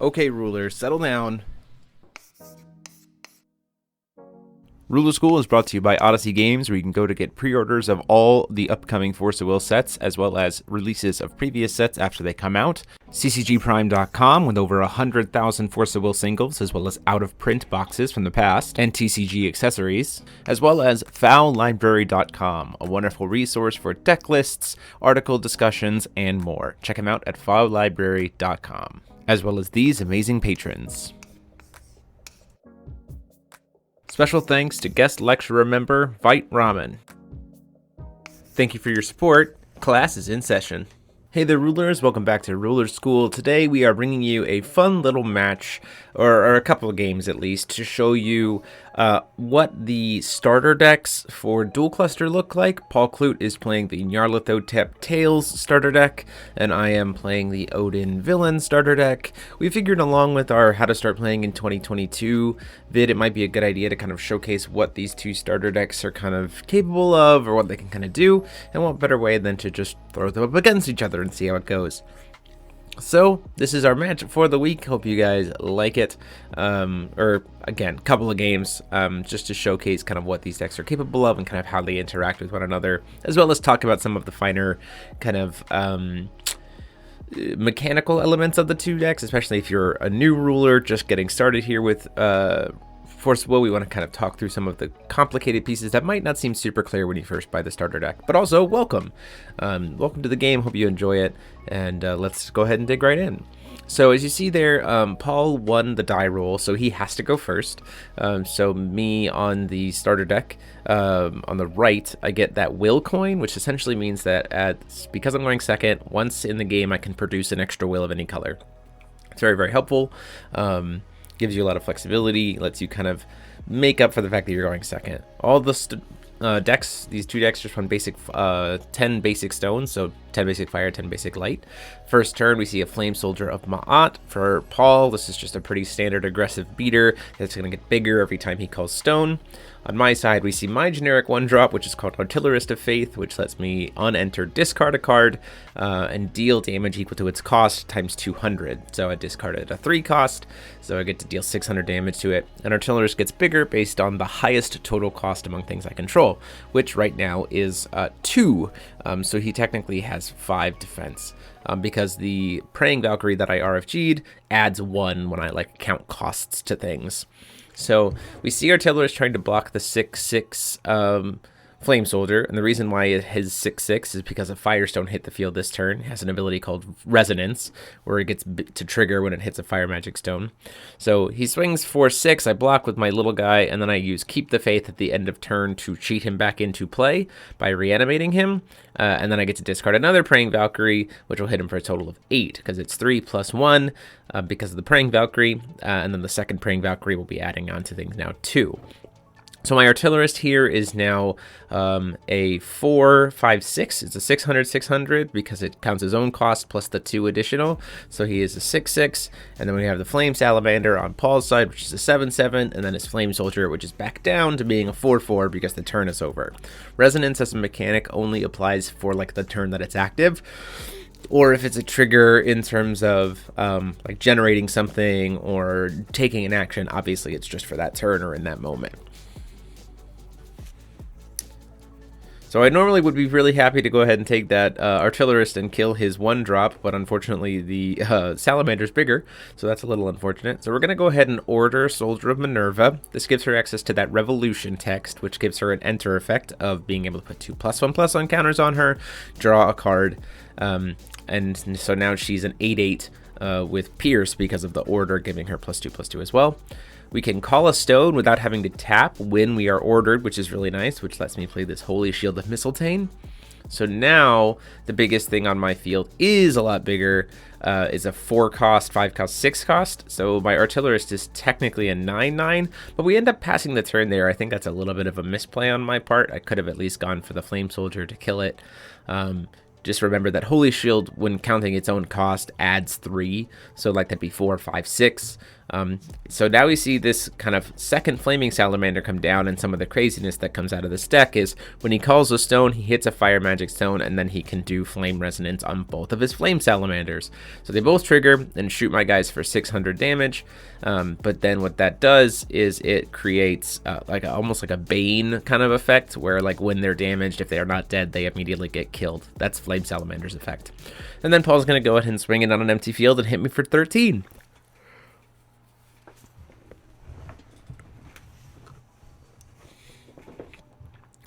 Okay, rulers, settle down. Ruler School is brought to you by Odyssey Games, where you can go to get pre-orders of all the upcoming Force of Will sets, as well as releases of previous sets after they come out. TCGPrime.com, with over 100,000 Force of Will singles, as well as out-of-print boxes from the past, and TCG accessories, as well as FoulLibrary.com, a wonderful resource for deck lists, article discussions, and more. Check them out at FoulLibrary.com, as well as these amazing patrons. Special thanks to guest lecturer member Vite Ramen. Thank you for your support. Class is in session. Hey there, rulers. Welcome back to Ruler School. Today we are bringing you a fun little match, or a couple of games at least, to show you what the starter decks for Duel Cluster look like. Paul Clute is playing the Nyarlathotep Tails starter deck, and I am playing the Odin Villain starter deck. We figured, along with our How to Start Playing in 2022 vid, it might be a good idea to kind of showcase what these two starter decks are kind of capable of, or what they can kind of do, and what better way than to just throw them up against each other and see how it goes. So this is our match for the week. Hope you guys like it. Or again, couple of games just to showcase kind of what these decks are capable of and kind of how they interact with one another, as well as talk about some of the finer kind of mechanical elements of the two decks, especially if you're a new ruler just getting started here with Force of Will. We want to kind of talk through some of the complicated pieces that might not seem super clear when you first buy the starter deck. But also, welcome. Welcome to the game. Hope you enjoy it. And let's go ahead and dig right in. So as you see there, Paul won the die roll, so he has to go first. So me on the starter deck, on the right, I get that will coin, which essentially means that because I'm going second, once in the game I can produce an extra will of any color. It's very, very helpful. Gives you a lot of flexibility, lets you kind of make up for the fact that you're going second. All the decks, these two decks just run basic 10 basic stones, so 10 basic fire, 10 basic light. First turn, we see a Flame Soldier of Ma'at. For Paul, this is just a pretty standard aggressive beater that's going to get bigger every time he calls stone. On my side, we see my generic one-drop, which is called Artillerist of Faith, which lets me unenter discard a card and deal damage equal to its cost times 200. So I discarded a 3 cost, so I get to deal 600 damage to it. And Artillerist gets bigger based on the highest total cost among things I control, which right now is 2. So he technically has 5 defense. Because the Praying Valkyrie that I RFG'd adds 1 when I count costs to things. So we see Artillerist trying to block the 6/6 Flame Soldier, and the reason why his 6/6 is because a Firestone hit the field this turn. It has an ability called Resonance, where it gets to trigger when it hits a Fire Magic Stone. So he swings 4/6, I block with my little guy, and then I use Keep the Faith at the end of turn to cheat him back into play by reanimating him, and then I get to discard another Praying Valkyrie, which will hit him for a total of 8, because it's 3 + 1 because of the Praying Valkyrie, and then the second Praying Valkyrie will be adding on to things now 2. So my Artillerist here is now a 4/5/6. It's a 600/600 because it counts his own cost plus the 2 additional. So he is a 6/6. And then we have the Flame Salamander on Paul's side, which is a 7/7. And then his Flame Soldier, which is back down to being a 4/4 because the turn is over. Resonance as a mechanic only applies for the turn that it's active, or if it's a trigger in terms of generating something or taking an action. Obviously, it's just for that turn or in that moment. So I normally would be really happy to go ahead and take that Artillerist and kill his 1-drop, but unfortunately the Salamander's bigger, so that's a little unfortunate. So we're going to go ahead and order Soldier of Minerva. This gives her access to that Revolution text, which gives her an enter effect of being able to put 2+1/+1 counters on her, draw a card, and so now she's an 8/8 with Pierce because of the order giving her +2/+2 as well. We can call a stone without having to tap when we are ordered, which is really nice, which lets me play this Holy Shield of Mistletoe. So now the biggest thing on my field is a lot bigger, is a 4 cost, 5 cost, 6 cost. So my Artillerist is technically a 9/9, but we end up passing the turn there. I think that's a little bit of a misplay on my part. I could have at least gone for the Flame Soldier to kill it. Just remember that Holy Shield, when counting its own cost, adds 3. So like that'd be 4, 5, 6. So now we see this kind of second Flaming Salamander come down, and some of the craziness that comes out of this deck is when he calls a stone, he hits a Fire Magic Stone, and then he can do Flame Resonance on both of his Flame Salamanders. So they both trigger and shoot my guys for 600 damage. But then what that does is it creates almost like a Bane kind of effect, where like when they're damaged, if they are not dead, they immediately get killed. That's Flame Salamander's effect. And then Paul's going to go ahead and swing it on an empty field and hit me for 13.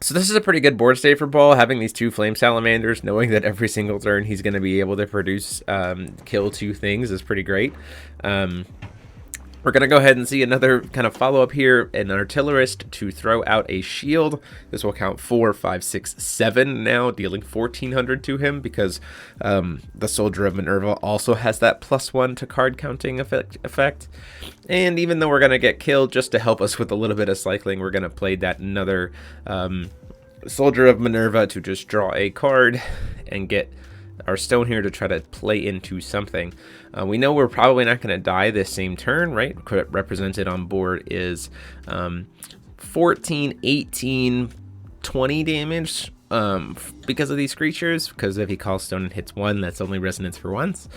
So this is a pretty good board state for Paul, having these 2 Flame Salamanders, knowing that every single turn he's going to be able to produce, kill 2 things is pretty great. We're going to go ahead and see another kind of follow-up here, an Artillerist to throw out a shield. This will count 4, 5, 6, 7 now, dealing 1,400 to him, because the Soldier of Minerva also has that +1 to card counting effect. And even though we're going to get killed, just to help us with a little bit of cycling, we're going to play that another Soldier of Minerva to just draw a card and get our stone here to try to play into something. We know we're probably not going to die this same turn, right? Represented on board is 14, 18, 20 damage because of these creatures, because if he calls stone and hits 1, that's only resonance for once.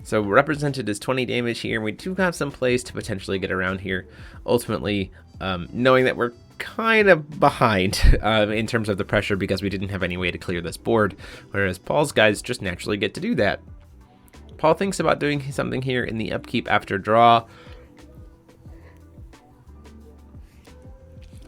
So represented is 20 damage here. We do have some plays to potentially get around here. Ultimately, knowing that we're kind of behind in terms of the pressure because we didn't have any way to clear this board, whereas Paul's guys just naturally get to do that. Paul thinks about doing something here in the upkeep after draw,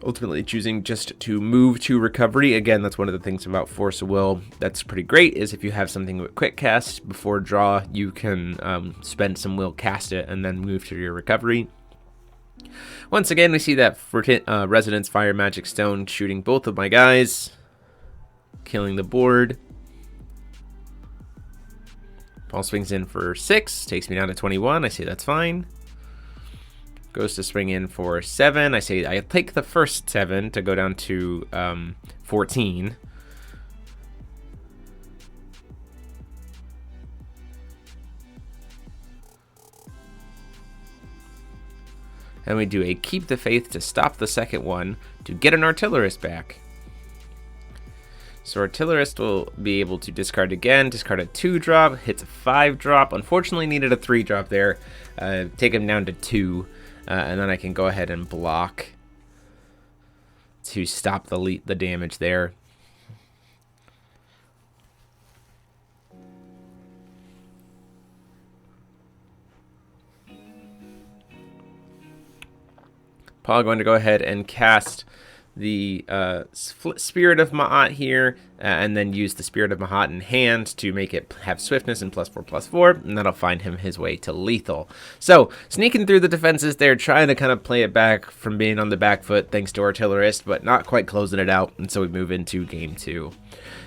ultimately choosing just to move to recovery. Again, that's one of the things about Force of Will that's pretty great, is if you have something with quick cast before draw, you can spend some will, cast it, and then move to your recovery. Once again, we see that Resonance Fire Magic Stone shooting both of my guys, killing the board. Paul swings in for 6, takes me down to 21. I say that's fine. Goes to swing in for 7. I say I take the first 7 to go down to 14. And we do a Keep the Faith to stop the second one to get an Artillerist back. So Artillerist will be able to discard again, discard a 2-drop, hits a 5-drop. Unfortunately needed a 3-drop there. Take him down to 2, and then I can go ahead and block to stop the damage there. Paul going to go ahead and cast the Spirit of Ma'at here, and then use the Spirit of Ma'at in hand to make it have swiftness and +4/+4, and that'll find him his way to lethal. So, sneaking through the defenses there, trying to kind of play it back from being on the back foot thanks to Artillerist, but not quite closing it out, and so we move into game 2.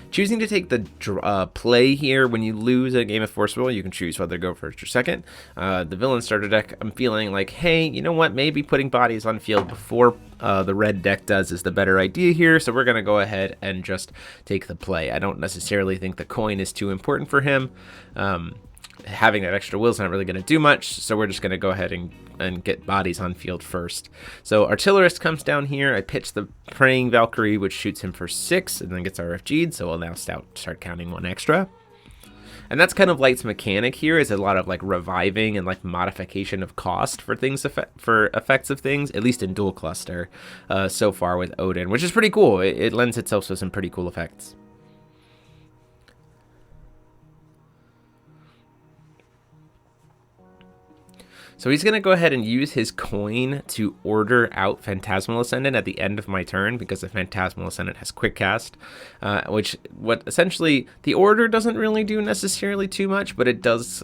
Choosing to take the play here, when you lose a game of Force Will, you can choose whether to go first or second. The Villain starter deck, I'm feeling like, hey, you know what, maybe putting bodies on field before the red deck does is the better idea here, so we're going to go ahead and just take the play. I don't necessarily think the coin is too important for him. Having that extra will is not really going to do much, so we're just going to go ahead and get bodies on field first. So Artillerist comes down here. I pitch the Praying Valkyrie, which shoots him for 6 and then gets RFG'd, so we'll now start counting 1 extra. And that's kind of Light's mechanic here, is a lot of like reviving and like modification of cost for things, for effects of things, at least in Duel Cluster so far with Odin, which is pretty cool. It lends itself to some pretty cool effects. So he's going to go ahead and use his coin to order out Phantasmal Ascendant at the end of my turn, because the Phantasmal Ascendant has quick cast, what essentially the order doesn't really do necessarily too much, but it does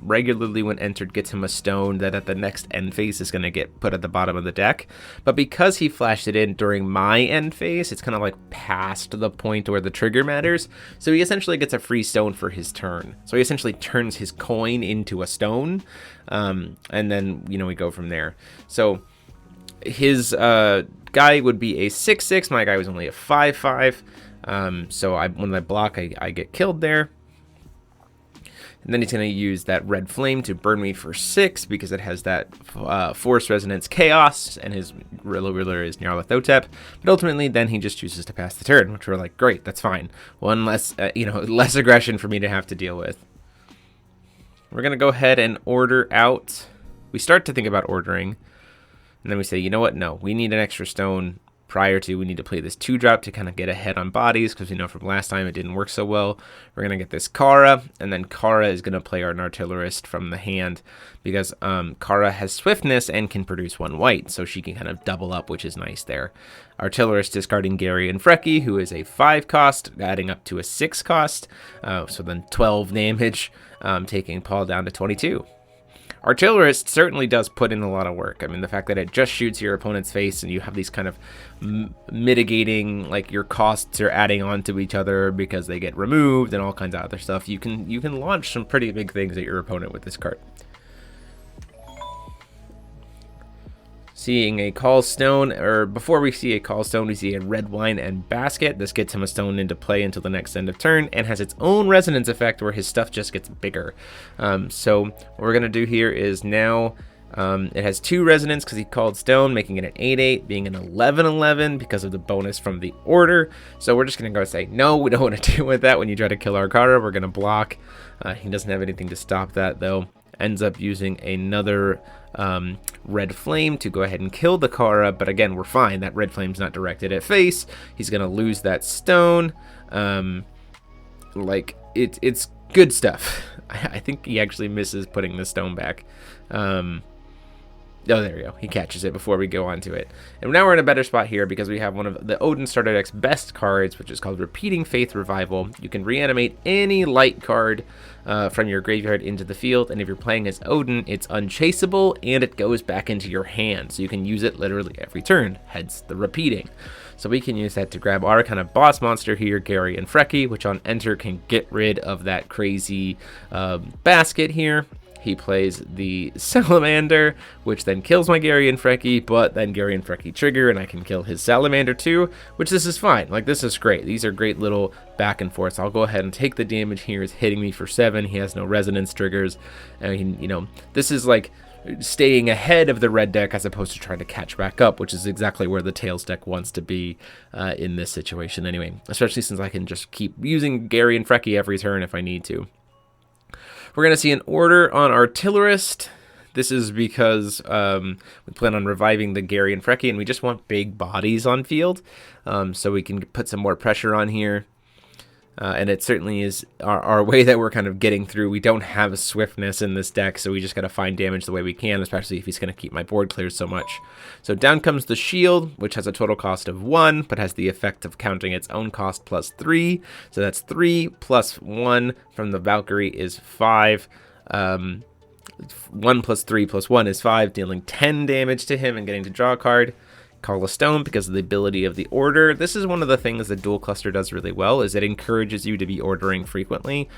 regularly when entered gets him a stone that at the next end phase is going to get put at the bottom of the deck. But because he flashed it in during my end phase, it's kind of like past the point where the trigger matters. So he essentially gets a free stone for his turn. So he essentially turns his coin into a stone. And then, we go from there. So his guy would be a 6/6. My guy was only a 5/5. So when I block, I get killed there. And then he's going to use that red flame to burn me for 6 because it has that force resonance chaos, and his ruler is Nyarlathotep. But ultimately, then he just chooses to pass the turn, which we're like, great, that's fine. One less, less aggression for me to have to deal with. We're going to go ahead and order out. We start to think about ordering, and then we say, you know what? No, we need an extra stone. We need to play this 2-drop to kind of get ahead on bodies, because we know from last time it didn't work so well. We're going to get this Kara, and then Kara is going to play our artillerist from the hand, because Kara has swiftness and can produce 1 white, so she can kind of double up, which is nice there. Artillerist discarding Gary and Frecky, who is a 5 cost, adding up to a 6 cost, so then 12 damage, taking Paul down to 22. Artillerist certainly does put in a lot of work. I mean, the fact that it just shoots your opponent's face and you have these kind of mitigating, like your costs are adding on to each other because they get removed and all kinds of other stuff. You can launch some pretty big things at your opponent with this card. Seeing a call stone, or before we see a call stone, we see a red wine and basket. This gets him a stone into play until the next end of turn and has its own resonance effect where his stuff just gets bigger. So what we're going to do here is now it has 2 resonance because he called stone, making it an 8/8, being an 11/11 because of the bonus from the order. So we're just going to go say, no, we don't want to deal with that when you try to kill our Kara. We're going to block. He doesn't have anything to stop that, though. Ends up using another red flame to go ahead and kill the Kara, but again, we're fine. That red flame's not directed at face. He's gonna lose that stone. It's good stuff. I think he actually misses putting the stone back. Oh, there we go. He catches it before we go on to it. And now we're in a better spot here because we have one of the Odin starter deck's best cards, which is called Repeating Faith Revival. You can reanimate any light card from your graveyard into the field, and if you're playing as Odin, it's unchaseable, and it goes back into your hand. So you can use it literally every turn, hence the repeating. So we can use that to grab our kind of boss monster here, Gary and Frecky, which on enter can get rid of that crazy basket here. He plays the Salamander, which then kills my Gary and Frecky, but then Gary and Frecky trigger, and I can kill his Salamander too, which this is fine. Like, this is great. These are great little back and forths. I'll go ahead and take the damage here. He's hitting me for 7. He has no resonance triggers. And, this is like staying ahead of the red deck as opposed to trying to catch back up, which is exactly where the Tails deck wants to be in this situation anyway, especially since I can just keep using Gary and Frecky every turn if I need to. We're going to see an order on Artillerist. This is because we plan on reviving the Gary and Frecky, and we just want big bodies on field, so we can put some more pressure on here. And it certainly is our way that we're kind of getting through. We don't have swiftness in this deck, so we just got to find damage the way we can, especially if he's going to keep my board cleared so much. So down comes the shield, which has a total cost of 1, but has the effect of counting its own cost plus 3. So that's 3 plus 1 from the Valkyrie is 5. 1 plus 3 plus 1 is 5, dealing 10 damage to him and getting to draw a card. Call a stone because of the ability of the order. This is one of the things that Duel Cluster does really well, is it encourages you to be ordering frequently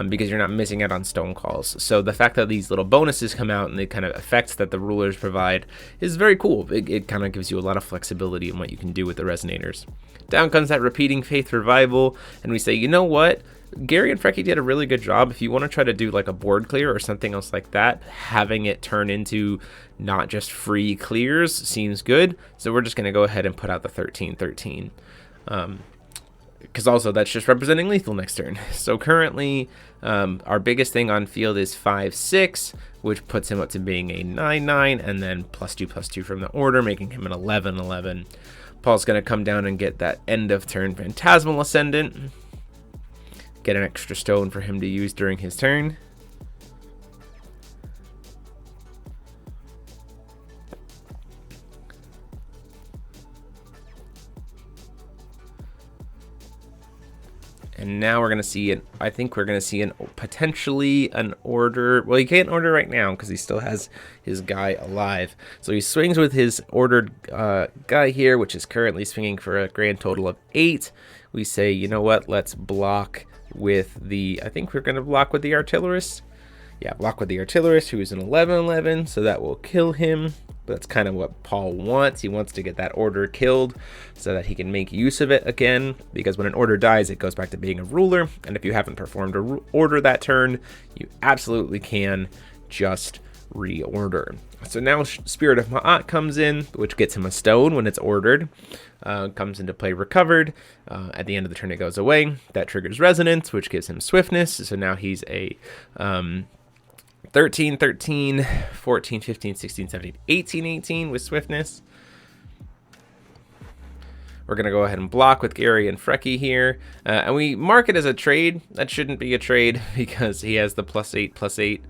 because you're not missing out on stone calls. So the fact that these little bonuses come out and the kind of effects that the rulers provide is very cool. It kind of gives you a lot of flexibility in what you can do with the resonators. Down comes that Repeating Faith Revival, and we say, you know what? Gary and Frecky did a really good job. If you want to try to do like a board clear or something else like that, having it turn into not just free clears seems good. So we're just going to go ahead and put out the 13/13. Because also that's just representing lethal next turn. So currently our biggest thing on field is 5/6, which puts him up to being a 9/9, and then +2/+2 from the order, making him an 11/11. Paul's going to come down and get that end of turn Phantasmal Ascendant. Get an extra stone for him to use during his turn. And now we're going to see I think we're going to see potentially an order. Well, he can't order right now because he still has his guy alive. So he swings with his ordered guy here, which is currently swinging for a grand total of 8. We say, you know what, let's block with the, I think we're going to block with the Artillerist. Yeah, block with the artillerist, who is an 11/11, so that will kill him. But that's kind of what Paul wants. He wants to get that order killed so that he can make use of it again, because when an order dies, it goes back to being a ruler, and if you haven't performed a order that turn, you absolutely can just reorder. So now Spirit of Ma'at comes in, which gets him a stone when it's ordered. Comes into play recovered. At the end of the turn, it goes away. That triggers Resonance, which gives him swiftness. So now he's a 13, 13, 14, 15, 16, 17, 18, 18 with swiftness. We're going to go ahead and block with Gary and Frecky here. And we mark it as a trade. That shouldn't be a trade because he has the +8/+8.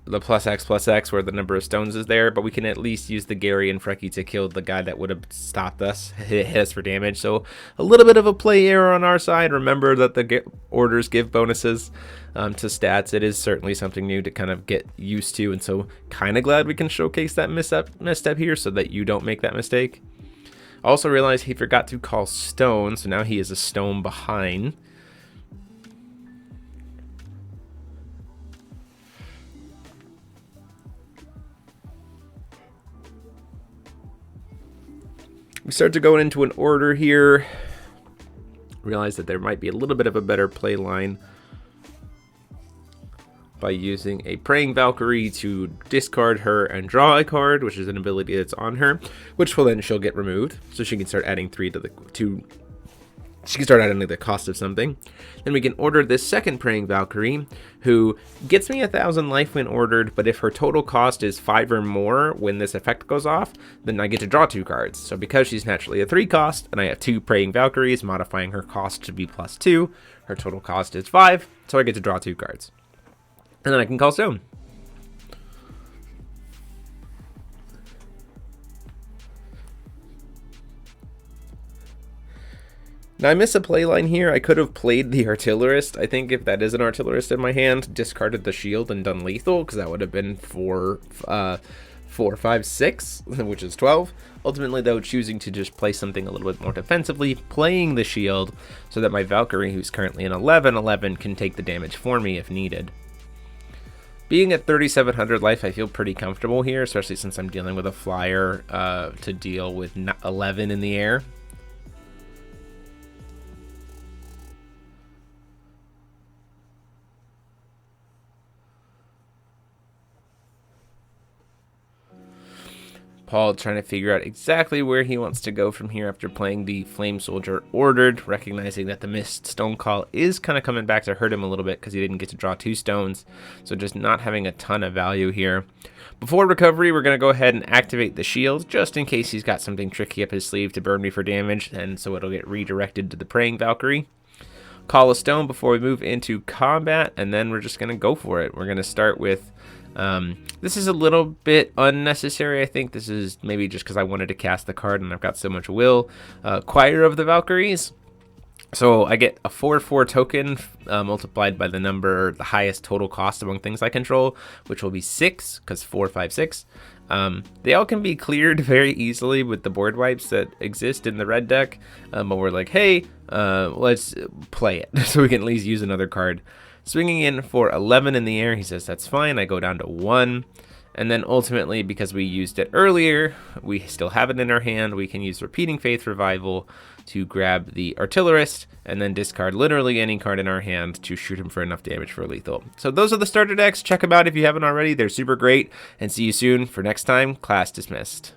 The +X/+X where the number of stones is there, but we can at least use the Gary and Frecky to kill the guy that would have stopped us, hit us for damage. So a little bit of a play error on our side. Remember that the orders give bonuses to stats. It is certainly something new to kind of get used to, and so kind of glad we can showcase that misstep here so that you don't make that mistake. Also realized he forgot to call stone, so now he is a stone behind. We start to go into an order here. Realize that there might be a little bit of a better play line by using a Praying Valkyrie to discard her and draw a card, which is an ability that's on her, which will then she'll get removed, so she can start adding she can start adding the cost of something. Then we can order this second Praying Valkyrie, who gets me 1,000 life when ordered, but if her total cost is 5 or more when this effect goes off, then I get to draw 2 cards. So because she's naturally a 3 cost, and I have 2 Praying Valkyries, modifying her cost to be +2, her total cost is 5, so I get to draw 2 cards. And then I can call stone. Now I miss a play line here. I could have played the artillerist. I think if that is an artillerist in my hand, discarded the shield and done lethal, because that would have been 4, 5, 6, which is 12. Ultimately, though, choosing to just play something a little bit more defensively, playing the shield, so that my Valkyrie, who's currently an 11/11, can take the damage for me if needed. Being at 3,700 life, I feel pretty comfortable here, especially since I'm dealing with a flyer to deal with 11 in the air. Paul trying to figure out exactly where he wants to go from here after playing the Flame Soldier ordered, recognizing that the missed stone call is kind of coming back to hurt him a little bit because he didn't get to draw 2 stones, so just not having a ton of value here. Before recovery, we're going to go ahead and activate the shield, just in case he's got something tricky up his sleeve to burn me for damage, and so it'll get redirected to the Praying Valkyrie. Call a stone before we move into combat, and then we're just going to go for it. We're going to start with... this is a little bit unnecessary. I think this is maybe just because I wanted to cast the card and I've got so much will. Choir of the Valkyries. So I get a 4/4 token multiplied by the highest total cost among things I control, which will be 6, because 4, 5, 6. They all can be cleared very easily with the board wipes that exist in the red deck, but we're like, hey, let's play it so we can at least use another card. Swinging in for 11 in the air, he says that's fine. I go down to 1. And then ultimately, because we used it earlier, we still have it in our hand. We can use Repeating Faith Revival to grab the artillerist and then discard literally any card in our hand to shoot him for enough damage for lethal. So those are the starter decks. Check them out if you haven't already. They're super great. And see you soon for next time. Class dismissed.